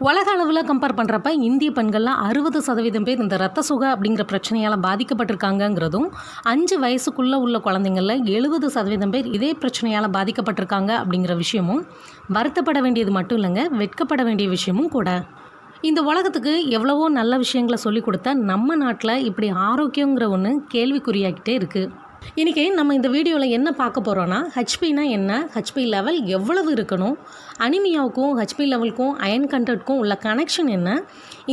உலக அளவில் கம்பேர் பண்ணுறப்ப இந்திய பெண்களில் 60% பேர் இந்த இரத்த சோகை அப்படிங்கிற பிரச்சனையால் பாதிக்கப்பட்டிருக்காங்கங்கிறதும் 5 வயசுக்குள்ளே உள்ள குழந்தைங்களில் 70% பேர் இதே பிரச்சனையால் பாதிக்கப்பட்டிருக்காங்க அப்படிங்கிற விஷயமும் வருத்தப்பட வேண்டியது மட்டும் இல்லைங்க, வெட்கப்பட வேண்டிய விஷயமும் கூட. இந்த உலகத்துக்கு எவ்வளவோ நல்ல விஷயங்களை சொல்லிக் கொடுத்த நம்ம நாட்டில் இப்படி ஆரோக்கியங்கிற ஒன்று கேள்விக்குறியாக்கிட்டே இருக்குது. இன்றைக்கி நம்ம இந்த வீடியோவில் என்ன பார்க்க போகிறோன்னா, ஹெச்பினா என்ன, ஹெச்பி லெவல் எவ்வளவு இருக்கணும், அனிமியாவுக்கும் ஹெச்பி லெவலுக்கும் அயன் கண்டென்ட்க்கும் உள்ள கனெக்ஷன் என்ன,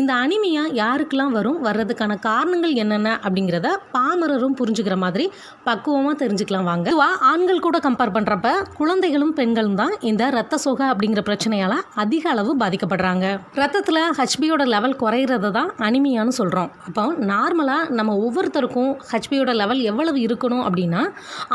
இந்த அனிமியா யாருக்கெல்லாம் வர்றதுக்கான காரணங்கள் என்னென்ன அப்படிங்கிறத பாமரரும் புரிஞ்சுக்கிற மாதிரி பக்குவமாக தெரிஞ்சுக்கலாம் வாங்க. இதுவாக ஆண்கள் கூட கம்பேர் பண்ணுறப்ப குழந்தைகளும் பெண்களும் தான் இந்த இரத்த சோகை அப்படிங்கிற பிரச்சனையால் அதிக அளவு பாதிக்கப்படுறாங்க. ரத்தத்தில் ஹெச்பியோட லெவல் குறையிறது தான் அனிமியான்னு சொல்கிறோம். அப்போ நார்மலாக நம்ம ஒவ்வொருத்தருக்கும் ஹெச்பியோட லெவல் எவ்வளவு இருக்கணும் அப்படின்னா,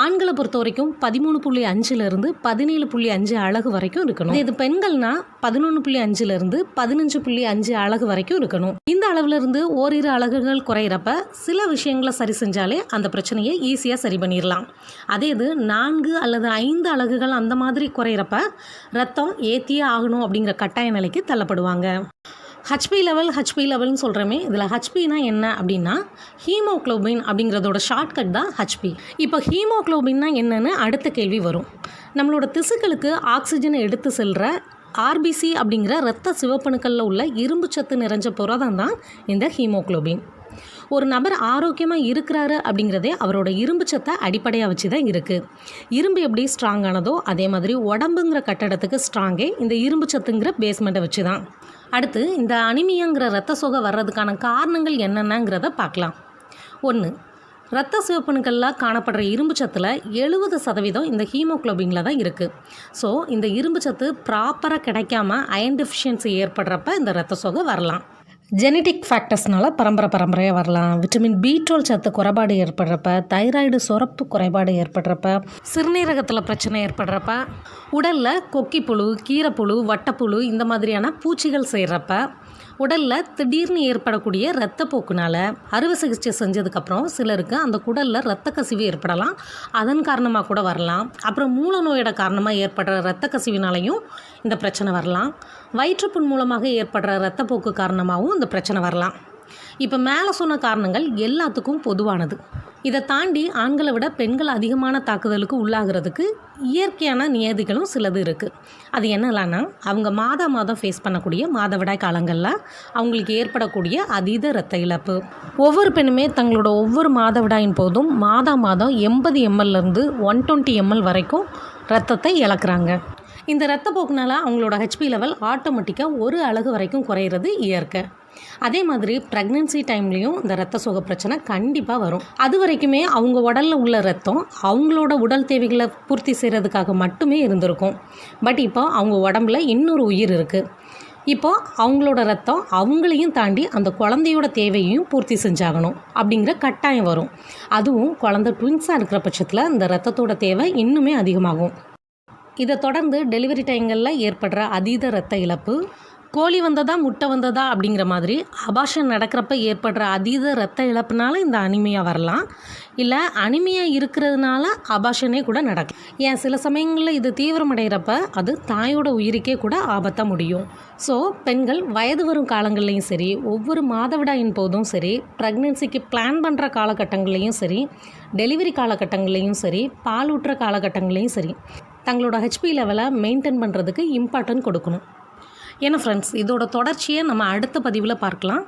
ஆண்களை பொறுத்த வரைக்கும் 13.5 17.5 அலகு வரைக்கும் இருக்கணும். இது பெண்கள்னா 11.5 15.5 அலகு வரைக்கும் இருக்கணும். இந்த அளவுல இருந்து ஓரிரு அலகுகள் குறையிறப்ப சில விஷயங்களை சரி செஞ்சாலே அந்த பிரச்சனையை ஈஸியாக சரி பண்ணிடலாம். அதே இது 4 அல்லது 5 அலகுகள் அந்த மாதிரி குறையிறப்ப ரத்தம் ஏற்றியே ஆகணும் அப்படிங்கிற கட்டாய நிலைக்கு தள்ளப்படுவாங்க. ஹெச்பி லெவல்னு சொல்கிறோமே, இதில் ஹெச்பினா என்ன அப்படின்னா, ஹீமோக்ளோபின் அப்படிங்கிறதோட ஷார்ட்கட் தான் ஹெச்பி. இப்போ ஹீமோக்ளோபின்னா என்னன்னு அடுத்த கேள்வி வரும். நம்மளோட திசுக்களுக்கு ஆக்சிஜனை எடுத்து செல்கிற ஆர்பிசி அப்படிங்கிற இரத்த சிவப்பணுக்களில் உள்ள இரும்பு சத்து நிறைஞ்ச புரதம் தான் இந்த ஹீமோக்ளோபின். ஒரு நபர் ஆரோக்கியமாக இருக்கிறாரு அப்படிங்கிறதே அவரோட இரும்பு சத்தை அடிப்படையாக வச்சு தான் இருக்குது. இரும்பு எப்படி ஸ்ட்ராங்கானதோ அதே மாதிரி உடம்புங்கிற கட்டடத்துக்கு ஸ்ட்ராங்கே இந்த இரும்பு சத்துங்கிற பேஸ்மெண்ட்டை வச்சு தான். அடுத்து இந்த அனிமியாங்கிற இரத்த சோகை வர்றதுக்கான காரணங்கள் என்னென்னங்கிறத பார்க்கலாம். 1. இரத்த சிவப்பணுக்களில் காணப்படுற இரும்பு சத்தில் 70% இந்த ஹீமோக்ளோபினில் தான் இருக்குது. ஸோ இந்த இரும்பு சத்து ப்ராப்பராக கிடைக்காம அயன் டெஃபிஷியன்சி ஏற்படுறப்ப இந்த இரத்த சோகை வரலாம். ஜெனட்டிக் ஃபேக்டர்ஸ்னால பரம்பரையாக வரலாம். விட்டமின் B12 சத்து குறைபாடு ஏற்படுறப்ப, தைராய்டு சுரப்பு குறைபாடு ஏற்படுறப்ப, சிறுநீரகத்தில் பிரச்சனை ஏற்படுறப்ப, உடலில் கொக்கிப்புழு, கீரைப்புழு, வட்டப்புழு இந்த மாதிரியான பூச்சிகள் செய்கிறப்ப, உடலில் திடீர்னு ஏற்படக்கூடிய இரத்தப்போக்குனால் அறுவை சிகிச்சை செஞ்சதுக்கப்புறம் சிலருக்கு அந்த குடலில் இரத்த கசிவு ஏற்படலாம். அதன் காரணமாக கூட வரலாம். அப்புறம் மூல நோயோட காரணமாக ஏற்படுற இரத்த கசிவினாலையும் இந்த பிரச்சனை வரலாம். வயிற்றுப்புண் மூலமாக ஏற்படுற இரத்தப்போக்கு காரணமாகவும் இந்த பிரச்சனை வரலாம். இப்போ மேலே சொன்ன காரணங்கள் எல்லாத்துக்கும் பொதுவானது. இதை தாண்டி ஆண்களை விட பெண்கள் அதிகமான தாக்குதலுக்கு உள்ளாகிறதுக்கு இயற்கையான நியதிகளும் சிலது இருக்குது. அது என்னலான்னா, அவங்க மாதம் ஃபேஸ் பண்ணக்கூடிய மாதவிடாய் காலங்களில் அவங்களுக்கு ஏற்படக்கூடிய அதீத இரத்த இழப்பு. ஒவ்வொரு பெண்ணுமே தங்களோட ஒவ்வொரு மாதவிடாயின் போதும் மாதம் 80 ml 120 ml வரைக்கும் ரத்தத்தை இழக்கிறாங்க. இந்த இரத்தப்போக்குனால் அவங்களோட ஹெச்பி லெவல் ஆட்டோமேட்டிக்காக 1 அலகு வரைக்கும் குறையிறது இயற்கை. அதே மாதிரி ப்ரெக்னென்சி டைம்லேயும் இந்த இரத்த சோகை பிரச்சனை கண்டிப்பாக வரும். அது வரைக்குமே அவங்க உடலில் உள்ள ரத்தம் அவங்களோட உடல் தேவைகளை பூர்த்தி செய்கிறதுக்காக மட்டுமே இருந்திருக்கும். பட் இப்போ அவங்க உடம்புல இன்னொரு உயிர் இருக்குது. இப்போ அவங்களோட ரத்தம் அவங்களையும் தாண்டி அந்த குழந்தையோட தேவையையும் பூர்த்தி செஞ்சாகணும் அப்படிங்கிற கட்டாயம் வரும். அதுவும் குழந்தை ட்வின்ஸாக இருக்கிற பட்சத்தில் இந்த ரத்தத்தோட தேவை இன்னுமே அதிகமாகும். இதை தொடர்ந்து டெலிவரி டைம்களில் ஏற்படுற அதீத இரத்த இழப்பு, கோழி வந்ததா முட்டை வந்ததா அப்படிங்கிற மாதிரி அபார்ஷன் நடக்கிறப்ப ஏற்படுற அதீத இரத்த இழப்புனால இந்த அனிமியா வரலாம். இல்லை அனிமியா இருக்கிறதுனால அபார்ஷனே கூட நடக்கும். ஏன் சில சமயங்களில் இது தீவிரமடைகிறப்ப அது தாயோட உயிருக்கே கூட ஆபத்தாக முடியும். ஸோ பெண்கள் வயது வரும் காலங்கள்லேயும் சரி, ஒவ்வொரு மாதவிடாயின் போதும் சரி, ப்ரெக்னென்சிக்கு பிளான் பண்ணுற காலகட்டங்கள்லேயும் சரி, டெலிவரி காலகட்டங்கள்லேயும் சரி, பாலூட்டுற காலகட்டங்கள்லேயும் சரி, தங்களோட ஹெச்பி லெவலை மெயின்டைன் பண்ணுறதுக்கு இம்பார்ட்டன்ட் கொடுக்கணும். ஏன்னா ஃப்ரெண்ட்ஸ், இதோட தொடர்ச்சியை நம்ம அடுத்த பதிவில் பார்க்கலாம்.